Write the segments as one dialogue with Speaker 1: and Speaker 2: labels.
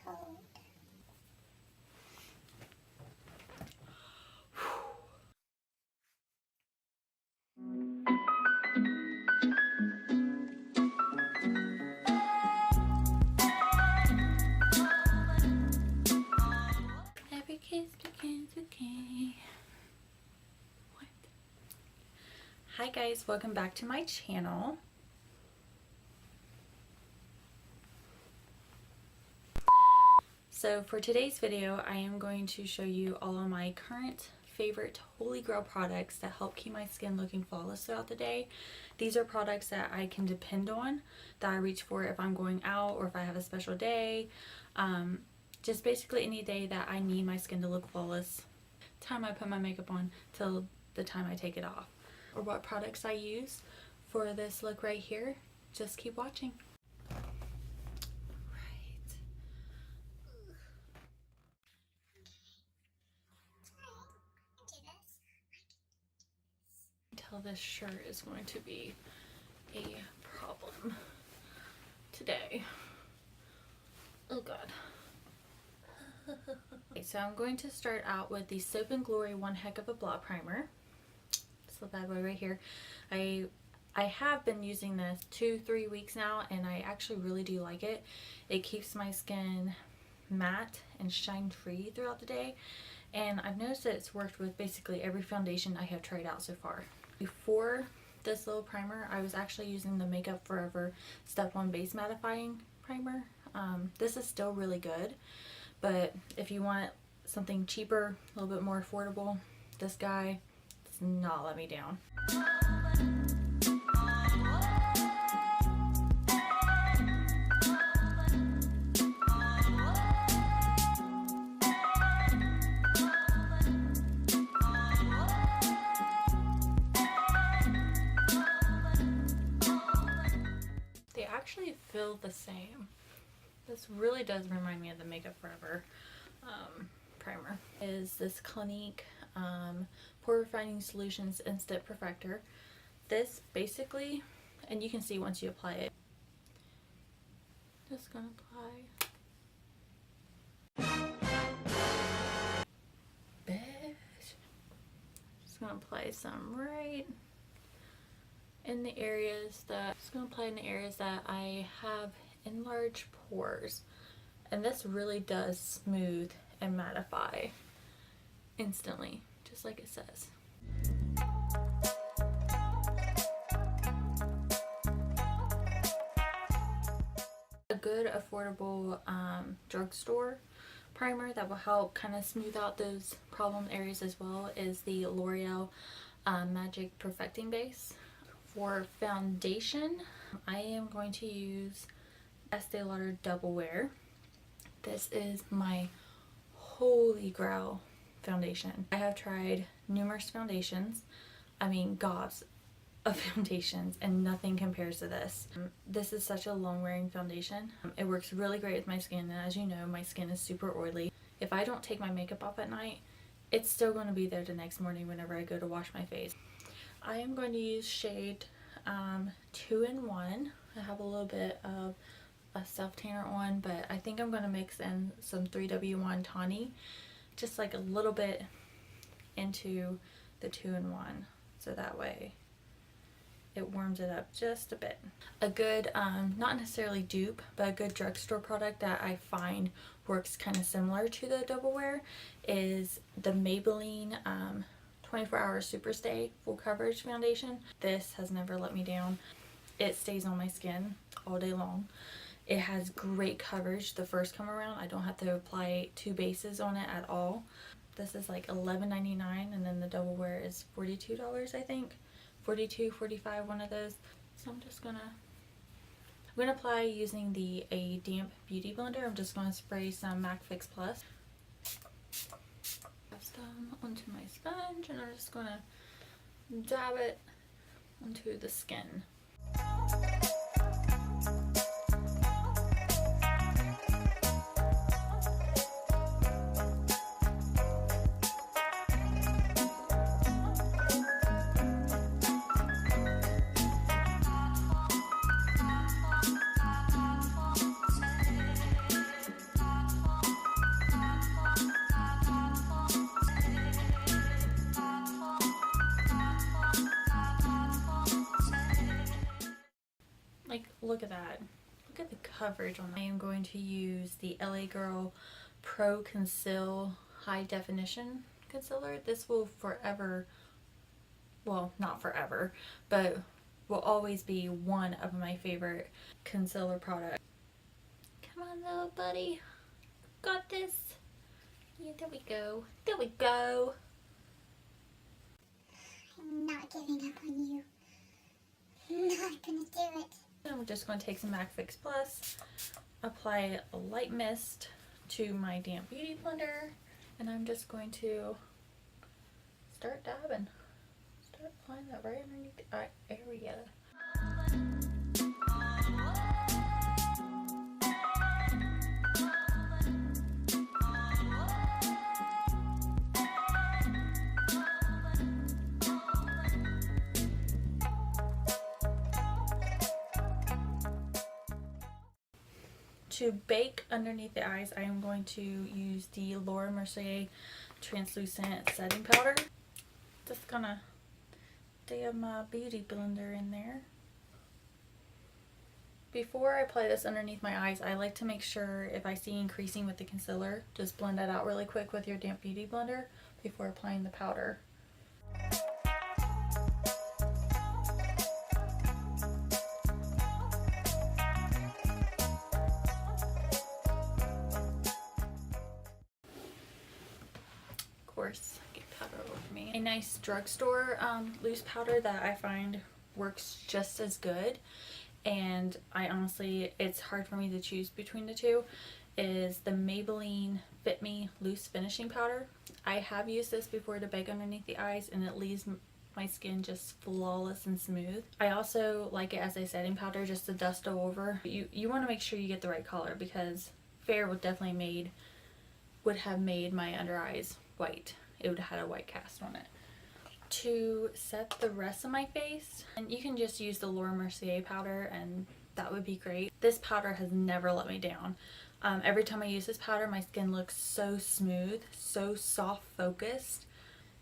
Speaker 1: cold. Every kiss begins with K. What? Hi guys, welcome back to my channel. So for today's video, I am going to show you all of my current favorite Holy Grail products that help keep my skin looking flawless throughout the day. These are products that I can depend on, that I reach for if I'm going out or if I have a special day. Just basically any day that I need my skin to look flawless. Time I put my makeup on till the time I take it off. Or what products I use for this look right here. Just keep watching. This shirt is going to be a problem today. Oh god. Okay, so I'm going to start out with the Soap and Glory One Heck of a Blot Primer. This little bad boy right here. I have been using this 2-3 weeks now, and I actually really do like it. It keeps my skin matte and shine free throughout the day, and I've noticed that it's worked with basically every foundation I have tried out so far. Before this little primer, I was actually using the Makeup Forever Step 1 Base Mattifying Primer. This is still really good, but if you want something cheaper, a little bit more affordable, this guy does not let me down. Actually feel the same. This really does remind me of the Makeup Forever primer. Is this Clinique Pore Refining Solutions Instant Perfector. This basically, and you can see once you apply it, just gonna apply some right in the areas that I have enlarged pores, and this really does smooth and mattify instantly, just like it says. A good affordable drugstore primer that will help kind of smooth out those problem areas as well is the Loreal Magic Perfecting Base. For foundation, I am going to use Estee Lauder Double Wear. This is my holy grail foundation. I have tried numerous foundations, I mean gobs of foundations, and nothing compares to this. This is such a long wearing foundation. It works really great with my skin, and as you know, my skin is super oily. If I don't take my makeup off at night, it's still going to be there the next morning whenever I go to wash my face. I am going to use shade 2-in-1. I have a little bit of a self tanner on, but I think I'm going to mix in some 3W1 Tawny, just like a little bit into the 2-in-1, so that way it warms it up just a bit. A good, not necessarily dupe, but a good drugstore product that I find works kind of similar to the Double Wear is the Maybelline 24-hour SuperStay Full Coverage Foundation. This has never let me down. It stays on my skin all day long. It has great coverage the first come around. I don't have to apply 2 bases on it at all. This is like $11.99, and then the Double Wear is $42, I think. 42, 45, one of those. So I'm gonna apply using a damp beauty blender. I'm just gonna spray some MAC Fix Plus. Some onto my sponge, and I'm just gonna dab it onto the skin. Like, look at that. Look at the coverage on that. I am going to use the LA Girl Pro Conceal High Definition Concealer. This will forever, well, not forever, but will always be one of my favorite concealer products. Come on, little buddy. Got this. Yeah, there we go. There we go.
Speaker 2: I'm not giving up on you. I'm not gonna do it.
Speaker 1: And we're just going to take some MAC Fix Plus, apply a light mist to my damp beauty blender, and I'm just going to start dabbing. Start applying that right underneath the eye area. To bake underneath the eyes, I am going to use the Mercier translucent setting powder. Just gonna dab my beauty blender in there. Before I apply this underneath my eyes, I like to make sure if I see increasing with the concealer, just blend that out really quick with your damp beauty blender before applying the powder. Get powder over me. A nice drugstore loose powder that I find works just as good, and I honestly, it's hard for me to choose between the two, is the Maybelline Fit Me Loose Finishing Powder. I have used this before to bake underneath the eyes, and it leaves my skin just flawless and smooth. I also like it as a setting powder just to dust over. You want to make sure you get the right color, because fair would have made my under eyes white. It would have had a white cast on it. To set the rest of my face, and you can just use the Mercier powder, and that would be great. This powder has never let me down. Every time I use this powder, my skin looks so smooth, so soft focused.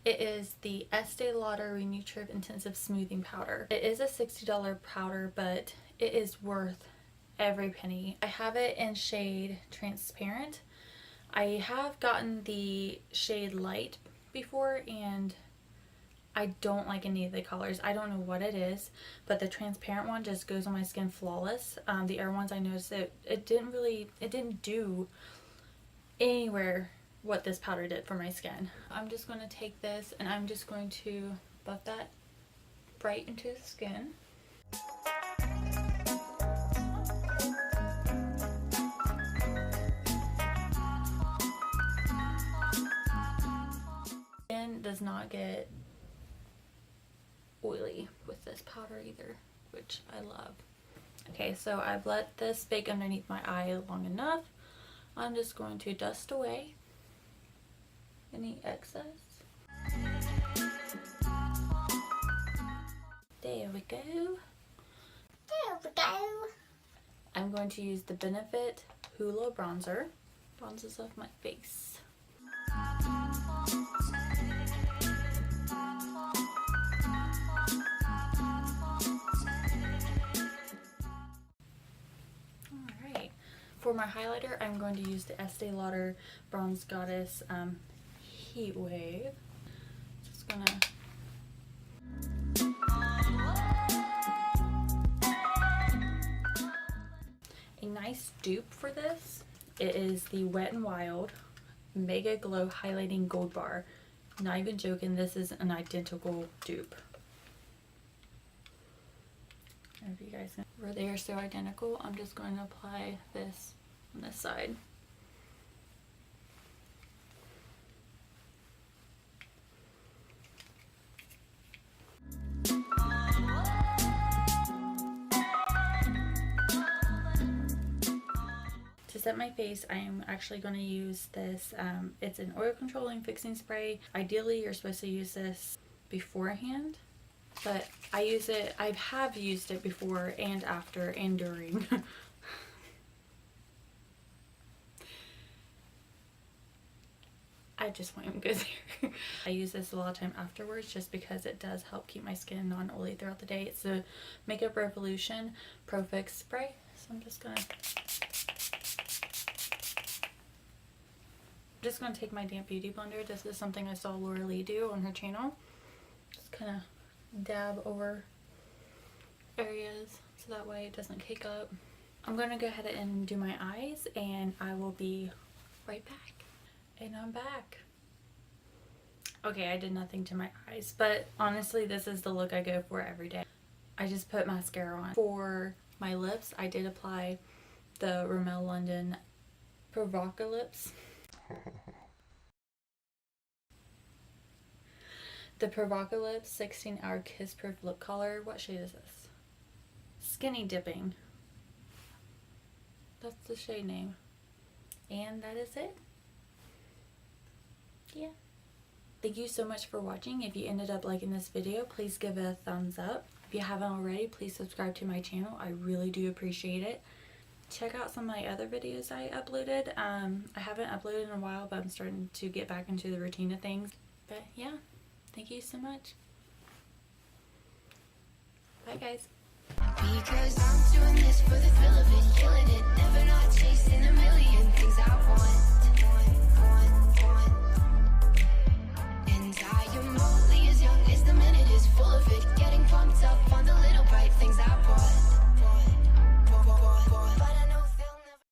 Speaker 1: It is the Estee Lauder ReNutriv Intensive Smoothing Powder. It is a $60 powder, but it is worth every penny. I have it in shade Transparent. I have gotten the shade Light before, and I don't like any of the colors. I don't know what it is, but the transparent one just goes on my skin flawless. The other ones, I noticed that it didn't do anywhere what this powder did for my skin. I'm just going to take this and I'm just going to buff that right into the skin. Skin does not get oily with this powder either, which I love. Okay, so I've let this bake underneath my eye long enough. I'm just going to dust away any excess. There we go.
Speaker 2: There we go.
Speaker 1: I'm going to use the Benefit Hoola bronzer. Bronzes off my face. Alright, for my highlighter, I'm going to use the Estee Lauder Bronze Goddess Heat Wave. Just gonna a nice dupe for this. It is the Wet n Wild Mega Glow Highlighting Gold Bar. Not even joking, this is an identical dupe. If you guys know where they are so identical, I'm just going to apply this on this side. To set my face, I am actually going to use this. It's an oil controlling fixing spray. Ideally, you're supposed to use this beforehand, but I have used it before and after and during. I just want him good there. I use this a lot of time afterwards just because it does help keep my skin non-oily throughout the day. It's the Makeup Revolution Pro Fix Spray. So I'm just gonna take my damp beauty blender. This is something I saw Loreal do on her channel. Just kind of dab over areas so that way it doesn't cake up. I'm gonna go ahead and do my eyes and I will be right back. And I'm back. Okay, I did nothing to my eyes, but honestly this is the look I go for every day. I just put mascara on. For my lips, I did apply the Rimmel London Provocalips. The Provocalips 16-hour kiss proof lip color. What shade is this? Skinny Dipping. That's the shade name. And that is it. Yeah. Thank you so much for watching. If you ended up liking this video, please give it a thumbs up. If you haven't already, please subscribe to my channel. I really do appreciate it. Check out some of my other videos I uploaded. I haven't uploaded in a while, but I'm starting to get back into the routine of things. But yeah, thank you so much. Bye guys.
Speaker 3: Because I'm doing this for the thrill of it, killing it, never not chasing a million things I want.